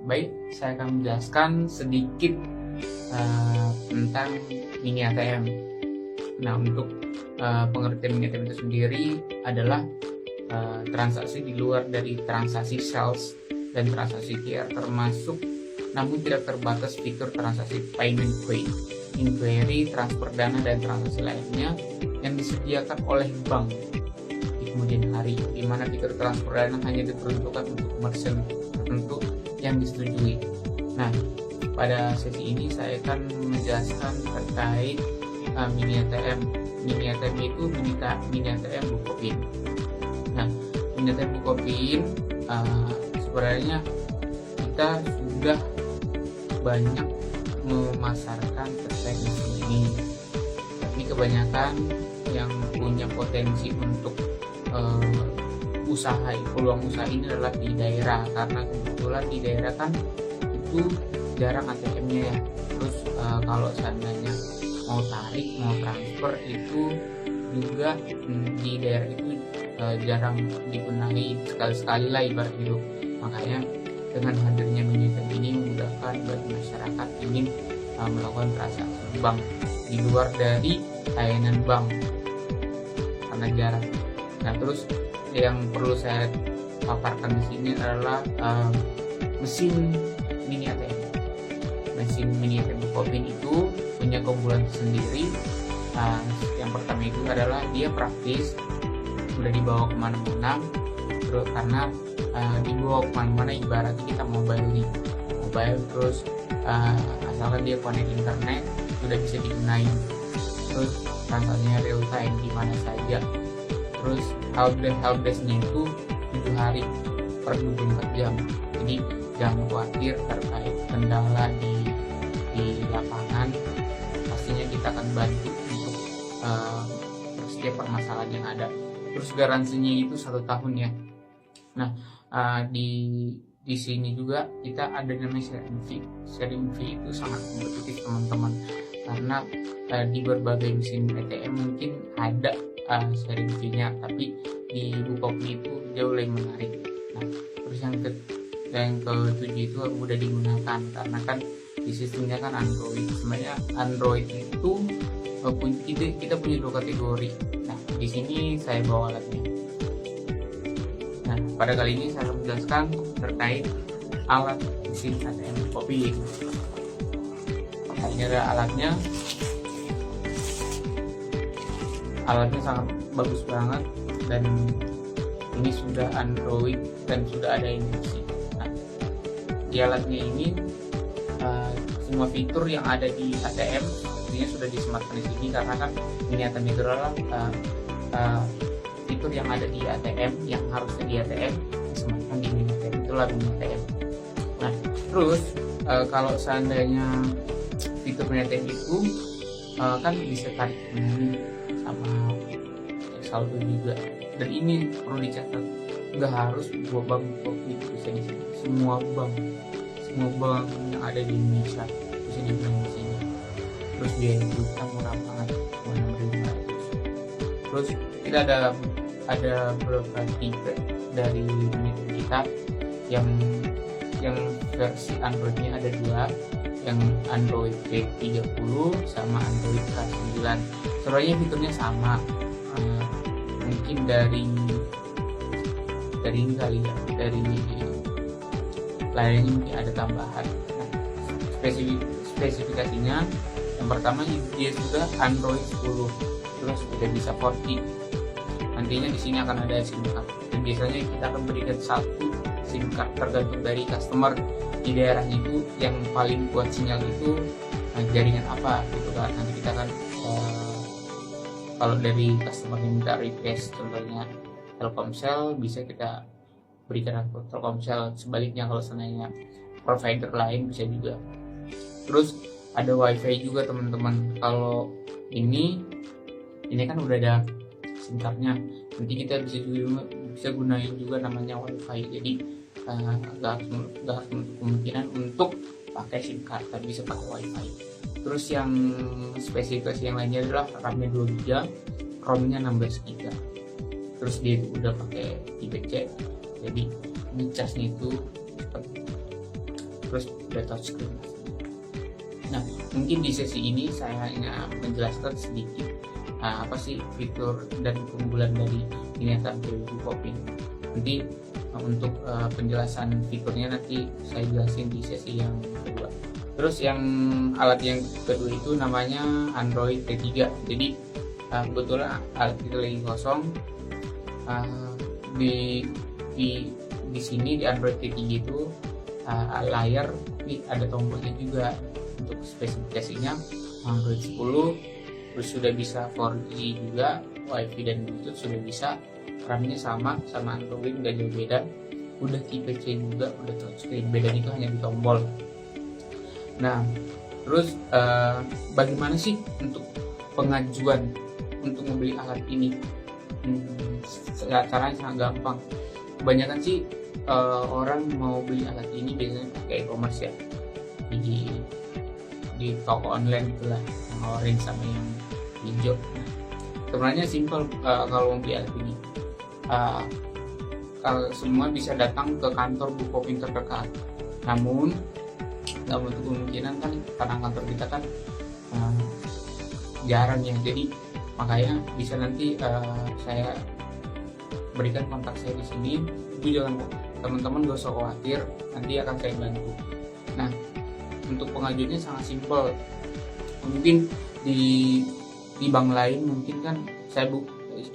baik, saya akan menjelaskan sedikit tentang mini ATM. Nah, untuk pengertian mini ATM itu sendiri adalah transaksi di luar dari transaksi sales dan transaksi QR, termasuk namun tidak terbatas fitur transaksi payment queue, inquiry, transfer dana, dan transaksi lainnya yang disediakan oleh bank di kemudian hari, di mana fitur transfer dana hanya diperuntukkan untuk komersial tertentu yang disetujui. Nah, pada sesi ini saya akan menjelaskan terkait mini ATM. Mini ATM itu mini ATM Bukopin. Nah, mini ATM Bukopin sebenarnya kita sudah banyak memasarkan terkait mesin ini, tapi kebanyakan yang punya potensi untuk peluang usaha ini adalah di daerah, karena kebetulan di daerah kan itu jarang ATM-nya ya. Terus kalau seandainya mau tarik, mau transfer itu juga di daerah itu jarang dibenahi, sekali-sekali lah ibarat gitu. Makanya dengan hadirnya mini ATM ini memudahkan bagi masyarakat ingin melakukan transaksi bank di luar dari layanan bank karena jarang. Nah, terus yang perlu saya paparkan di sini adalah mesin mini ATM. Mesin mini ATM Bukopin itu punya keunggulan sendiri. Yang pertama itu adalah dia praktis, sudah dibawa kemana-mana. Terus karena dibawa kemana-mana ibaratnya kita mobile terus asalkan dia connect internet sudah bisa digunain. Terus transaksinya real time di mana saja. Terus helpdesk-nya itu 7 hari per 24 jam. Jadi jangan khawatir terkait kendala di lapangan. Pastinya kita akan bantu untuk setiap permasalahan yang ada. Terus garansinya itu 1 tahun ya. Nah, di sini juga kita ada namanya sharing fee itu sangat kompetitif teman-teman, karena di berbagai mesin ATM mungkin ada sharing fee-nya, tapi di Bukopin itu jauh lebih menarik. Nah, terus yang ketujuh itu mudah digunakan karena kan di sistemnya kan Android. Sebenarnya Android itu kita punya 2 kategori. Nah, di sini saya bawa alatnya. Nah, pada kali ini saya akan menjelaskan terkait alat mesin ATM Bukopin. Nah, ini adalah alatnya. Alatnya sangat bagus banget dan ini sudah Android dan sudah ada induksi. Nah, di alatnya ini semua fitur yang ada di ATM ini sudah disematkan di sini, karena kan mini ATM itu adalah fitur yang ada di ATM yang harusnya di ATM disematkan di mini ATM, itulah mini ATM. Nah, terus kalau seandainya fitur mini ATM itu kan bisa tarik tunai sama saldo juga, dan ini perlu dicatat, nggak harus dua bank itu bisa di sini. Semua bank yang ada di Indonesia bisa digunakan di sini. Terus biaya kita murah banget, cuma 6.500. Terus kita ada beberapa tipe dari unit kita yang versi Androidnya ada 2, yang Android V30 sama Android K9. Sebenarnya fiturnya sama, mungkin dari ini kali ya, dari layarnya mungkin ada tambahan. Nah, spesifikasinya yang pertama dia sudah Android 10, terus sudah bisa 4G. Nantinya di sini akan ada SIM card, dan biasanya kita akan berikan 1 SIM card tergantung dari customer di daerahnya itu yang paling kuat sinyal itu jaringan apa gitu kan. Nanti kita akan kalau dari customer yang minta request contohnya Telkomsel, bisa kita berikan Telkomsel. Sebaliknya kalau seandainya provider lain bisa juga. Terus ada wifi juga teman-teman. Kalau ini kan udah ada SIM cardnya, nanti kita bisa gunain juga namanya wifi. Jadi nggak harus kemungkinan untuk pakai SIM card, tapi bisa pakai wifi. Terus yang spesifikasi yang lainnya adalah RAM-nya 2 GB, ROM-nya 16 GB. Terus dia itu udah pakai Type C, jadi ngecasnya itu cepat. terus udah touchscreen. Nah, mungkin di sesi ini saya menjelaskan sedikit apa sih fitur dan keunggulan dari Miniatur Bukopin. Nanti untuk penjelasan fiturnya nanti saya jelasin di sesi yang kedua. Terus yang alat yang kedua itu namanya Android T3. Jadi kebetulan alat itu lagi kosong. Di sini di Android T3 itu layar ini ada tombolnya juga. Untuk spesifikasinya Android 10, terus sudah bisa 4G juga, WiFi dan Bluetooth sudah bisa, RAM-nya sama Android, nggak jauh beda, udah tipe C juga, udah touchscreen, bedanya itu hanya di tombol. Nah, terus bagaimana sih untuk pengajuan untuk membeli alat ini? Caranya sangat gampang. Kebanyakan sih orang mau beli alat ini biasanya pakai e-commerce ya, di toko online itulah, yang orange sama yang hijau. Nah, sebenarnya simple kalau mau beli alat ini. Kalau semua bisa datang ke kantor Bukopin terdekat. Namun dalam bentuk kemungkinan kan karena kantor kita kan jarang ya, jadi makanya bisa nanti saya berikan kontak saya di sini. Itu jangan, teman-teman gak usah khawatir, nanti akan saya bantu. Nah, untuk pengajuannya sangat simpel. Mungkin di bank lain mungkin kan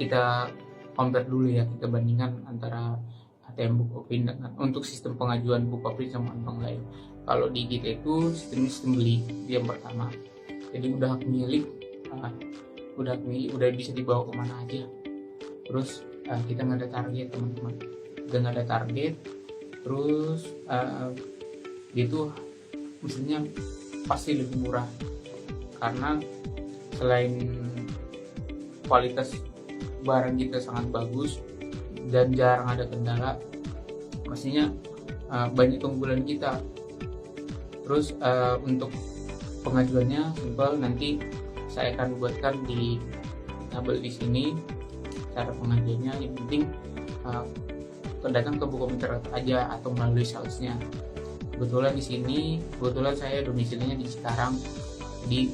kita compare dulu ya, kita bandingkan antara ATM Bukopin dengan untuk sistem pengajuan Bukopin sama bank lain. Kalau di kita itu sistem beli yang pertama, jadi udah hak milik, udah bisa dibawa kemana aja. Terus kita nggak ada target teman-teman, udah nggak ada target. Terus itu mesinnya pasti lebih murah, karena selain kualitas barang kita sangat bagus dan jarang ada kendala, pastinya banyak keunggulan kita. Terus untuk pengajuannya simpel, nanti saya akan buatkan di tabel di sini cara pengajuannya. Yang penting datang ke Bukopin terdekat aja atau melalui salesnya. Kebetulan di sini, saya domisilinya di Cikarang. Jadi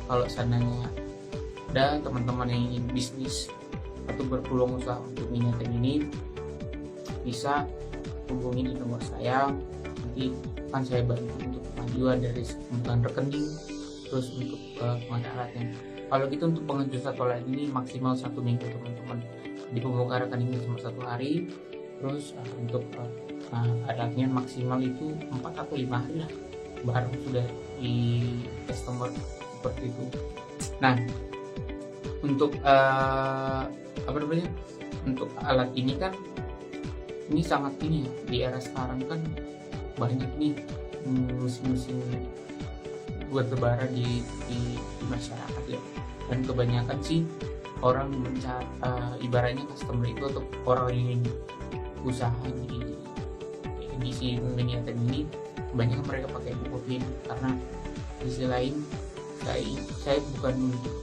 kalau seandainya ada teman-teman yang ingin bisnis atau berpeluang usaha untuk Miniatur ini, bisa hubungi di nomor saya. Nanti akan saya bantu untuk pengajuan dari pembukaan rekening, terus untuk pengadaan alatnya. Kalau gitu untuk pengajuan satu alat ini maksimal 1 minggu teman-teman. Di pembukaan rekeningnya cuma 1 hari. Terus untuk alatnya maksimal itu 4 atau 5 hari lah, baru sudah di customer seperti itu. Nah, untuk untuk alat ini kan ini sangat ini ya, di era sekarang kan banyak nih mesin-mesin buat lebaran di masyarakat ya, dan kebanyakan sih orang mencari ibaratnya customer itu atau orang yang usaha di si Miniatur ini, kebanyakan mereka pakai Bukopin. Karena di sisi lain saya bukan untuk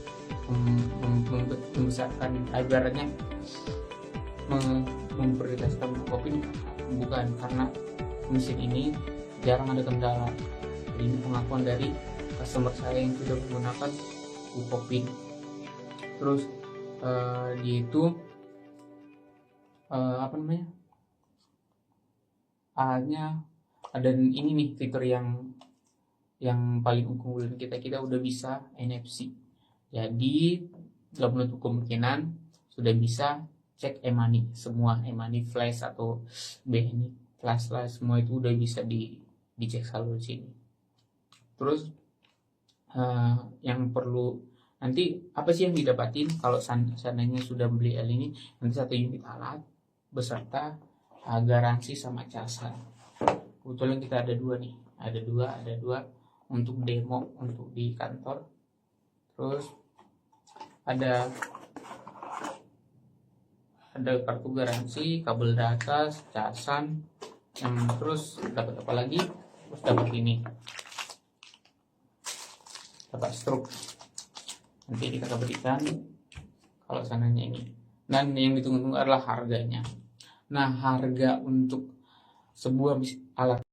membesarkan ibaratnya memprioritaskan Bukopin, bukan, karena mesin ini jarang ada kendala. Jadi ini pengakuan dari customer saya yang sudah menggunakan Bukopin. Terus dia itu alatnya ada ini nih, fitur yang paling unggulan kita udah bisa NFC. Jadi gak menutup kemungkinan sudah bisa cek e-money, semua e-money flash atau BNI flash semua itu udah bisa dicek selalu di sini. Terus yang perlu nanti apa sih yang didapatin kalau seandainya sudah beli alat ini? Nanti 1 unit alat beserta garansi sama jasa. Kebetulan kita ada 2 nih, ada dua untuk demo untuk di kantor. Terus ada kartu garansi, kabel data, casan, terus dapat apa lagi? Terus dapat ini, dapat struk. Nanti kita berikan kalau sananya ini. Dan yang ditunggu-tunggu adalah harganya. Nah, harga untuk sebuah alat